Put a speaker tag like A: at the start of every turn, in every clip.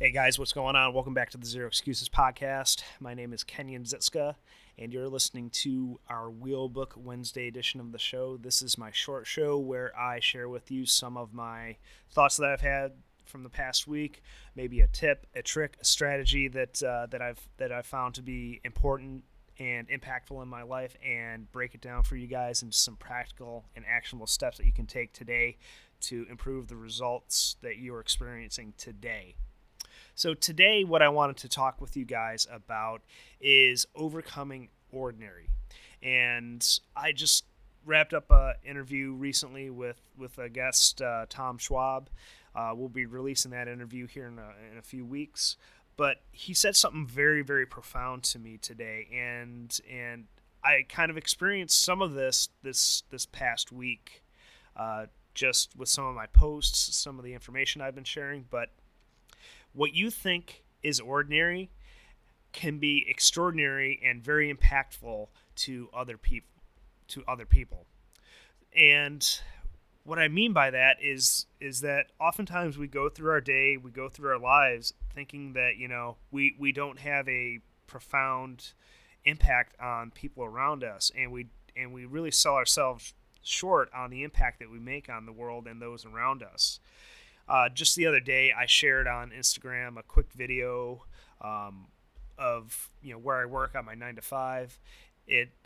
A: Hey guys, what's going on? Welcome back to the Zero Excuses podcast. My name is Kenyon Zitska, and you're listening to our Wheelbook Wednesday edition of the show. This is my short show where I share with you some of my thoughts that I've had from the past week, maybe a tip, a trick, a strategy that I've found to be important and impactful in my life, and break it down for you guys into some practical and actionable steps that you can take today to improve the results that you're experiencing today. So today, what I wanted to talk with you guys about is overcoming ordinary. And I just wrapped up an interview recently with a guest, Tom Schwab. We'll be releasing that interview here in a few weeks. But he said something very, very profound to me today, and I kind of experienced some of this past week, just with some of my posts, some of the information I've been sharing, but what you think is ordinary can be extraordinary and very impactful to other people. And what I mean by that is that oftentimes we go through our day, we go through our lives thinking that, we don't have a profound impact on people around us, and we really sell ourselves short on the impact that we make on the world and those around us. Just the other day, I shared on Instagram a quick video of where I work on my 9 to 5.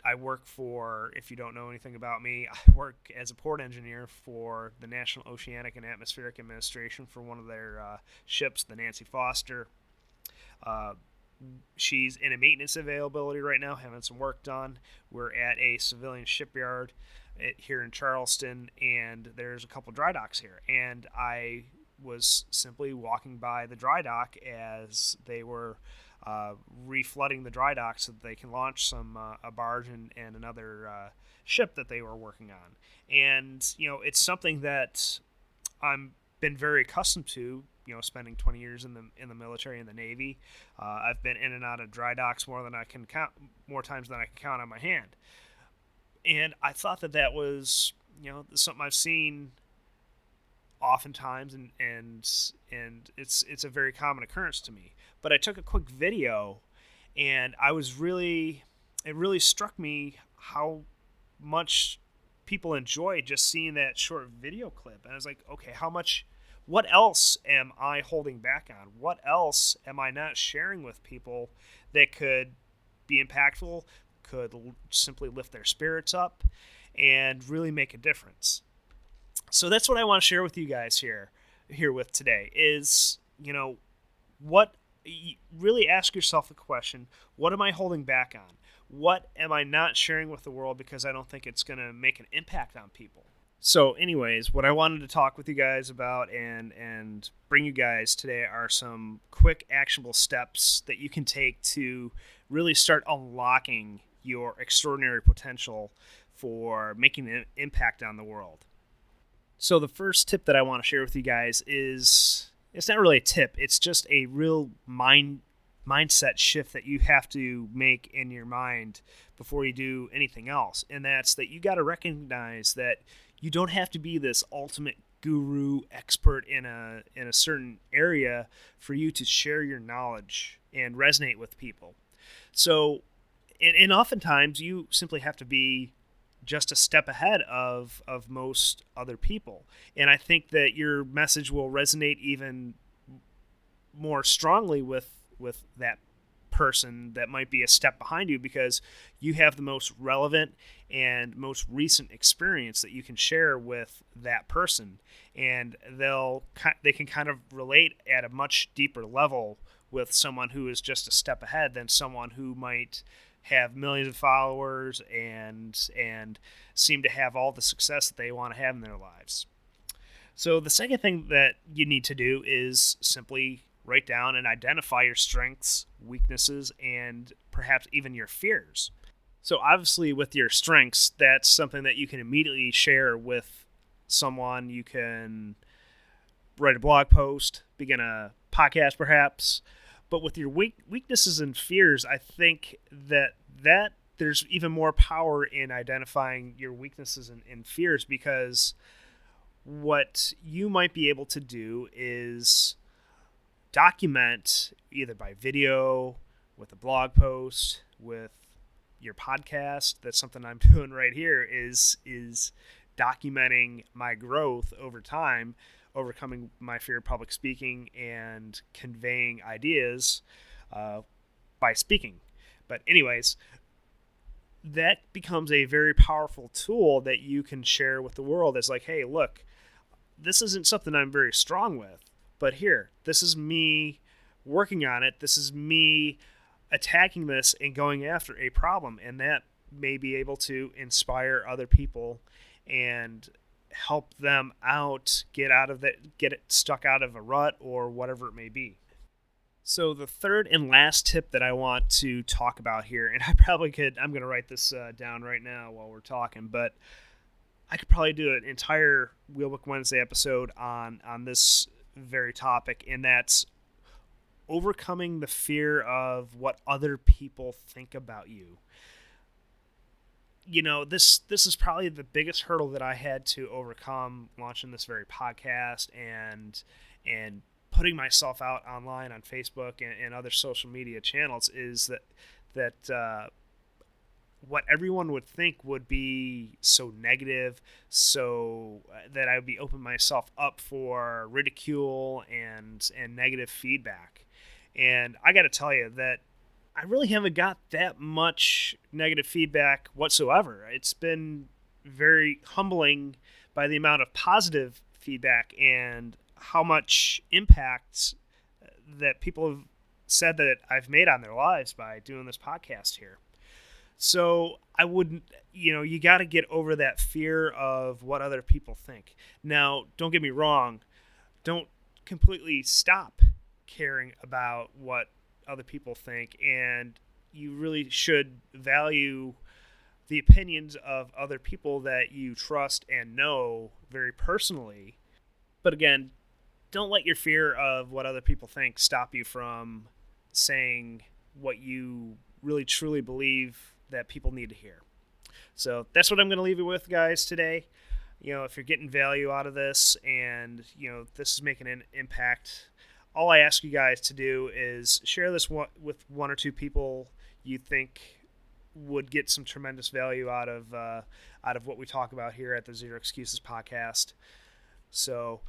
A: I work for, if you don't know anything about me, I work as a port engineer for the National Oceanic and Atmospheric Administration for one of their ships, the Nancy Foster. She's in a maintenance availability right now, having some work done. We're at a civilian shipyard here in Charleston, and there's a couple dry docks here, and I was simply walking by the dry dock as they were reflooding the dry dock so that they can launch a barge and another ship that they were working on. And it's something that I'm been very accustomed to, spending 20 years in the military and the Navy. I've been in and out of dry docks more times than I can count on my hand. And I thought that was, something I've seen oftentimes, and it's a very common occurrence to me. But I took a quick video, and it really struck me how much people enjoy just seeing that short video clip. And I was like, okay, what else am I holding back on? What else am I not sharing with people that could be impactful, could simply lift their spirits up, and really make a difference? So that's what I want to share with you guys here with today is, really ask yourself the question, what am I holding back on? What am I not sharing with the world because I don't think it's going to make an impact on people? So anyways, what I wanted to talk with you guys about and bring you guys today are some quick actionable steps that you can take to really start unlocking your extraordinary potential for making an impact on the world. So the first tip that I want to share with you guys is, it's not really a tip, it's just a real mindset shift that you have to make in your mind before you do anything else. And that's that you got to recognize that you don't have to be this ultimate guru expert in a certain area for you to share your knowledge and resonate with people. So, and oftentimes you simply have to be just a step ahead of most other people. And I think that your message will resonate even more strongly with that person that might be a step behind you, because you have the most relevant and most recent experience that you can share with that person, and they can kind of relate at a much deeper level with someone who is just a step ahead than someone who might have millions of followers and seem to have all the success that they want to have in their lives. So the second thing that you need to do is simply write down and identify your strengths, weaknesses, and perhaps even your fears. So obviously with your strengths, that's something that you can immediately share with someone. You can write a blog post, begin a podcast perhaps. But with your weaknesses and fears, I think that there's even more power in identifying your weaknesses and fears, because what you might be able to do is document either by video, with a blog post, with your podcast. That's something I'm doing right here is documenting my growth over time, overcoming my fear of public speaking and conveying ideas by speaking. But anyways, that becomes a very powerful tool that you can share with the world as like, hey, look, this isn't something I'm very strong with, but here, this is me working on it. This is me attacking this and going after a problem, and that may be able to inspire other people and help them out, get it stuck out of a rut or whatever it may be. So the third and last tip that I want to talk about here, and I'm going to write this down right now while we're talking, but I could probably do an entire Wheelbook Wednesday episode on this very topic, and that's overcoming the fear of what other people think about you. You know, this is probably the biggest hurdle that I had to overcome launching this very podcast and putting myself out online on Facebook and other social media channels is that what everyone would think would be so negative, so that I would be opening myself up for ridicule and negative feedback. And I got to tell you that I really haven't got that much negative feedback whatsoever. It's been very humbling by the amount of positive feedback and how much impact that people have said that I've made on their lives by doing this podcast here. So I wouldn't, you got to get over that fear of what other people think. Now, don't get me wrong. Don't completely stop caring about what other people think, and you really should value the opinions of other people that you trust and know very personally. But again, don't let your fear of what other people think stop you from saying what you really truly believe that people need to hear. So that's what I'm going to leave you with, guys, today. If you're getting value out of this and, this is making an impact, all I ask you guys to do is share this with one or two people you think would get some tremendous value out of what we talk about here at the Zero Excuses podcast. So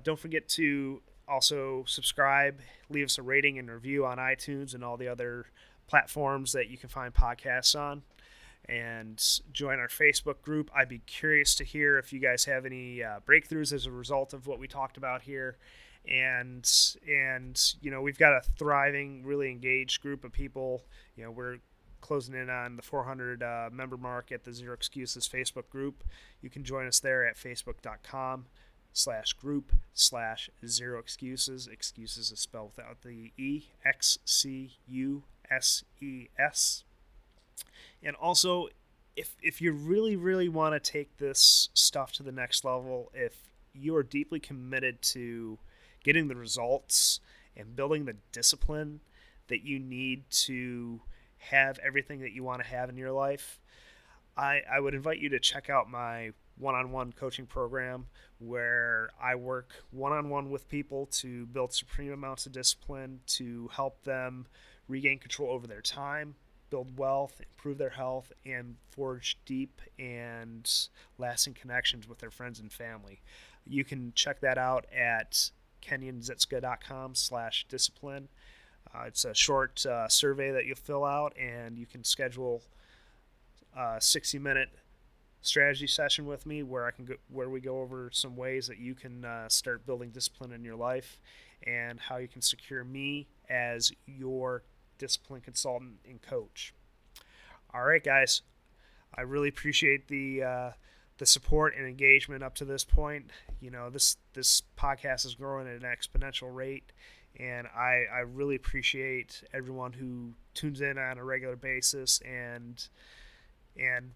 A: don't forget to also subscribe, leave us a rating and review on iTunes and all the other platforms that you can find podcasts on, and join our Facebook group. I'd be curious to hear if you guys have any breakthroughs as a result of what we talked about here. And we've got a thriving, really engaged group of people. We're closing in on the 400 member mark at the Zero Excuses Facebook group. You can join us there at facebook.com/group/Zero Excuses. Excuses is spelled without the E, XCUSES. And also, if you really, really want to take this stuff to the next level, if you are deeply committed to getting the results and building the discipline that you need to have everything that you want to have in your life, I would invite you to check out my one-on-one coaching program, where I work one-on-one with people to build supreme amounts of discipline to help them regain control over their time, build wealth, improve their health, and forge deep and lasting connections with their friends and family. You can check that out at kenyanzitska.com/discipline. It's a short survey that you'll fill out, and you can schedule a 60-minute strategy session with me where we go over some ways that you can start building discipline in your life and how you can secure me as your discipline consultant and coach. All right, guys, I really appreciate the support and engagement up to this point. This podcast is growing at an exponential rate, and I really appreciate everyone who tunes in on a regular basis, and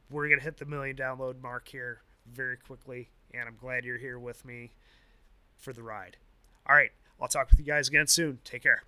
A: we're going to hit the 1 million download mark here very quickly, and I'm glad you're here with me for the ride. All right, I'll talk with you guys again soon. Take care.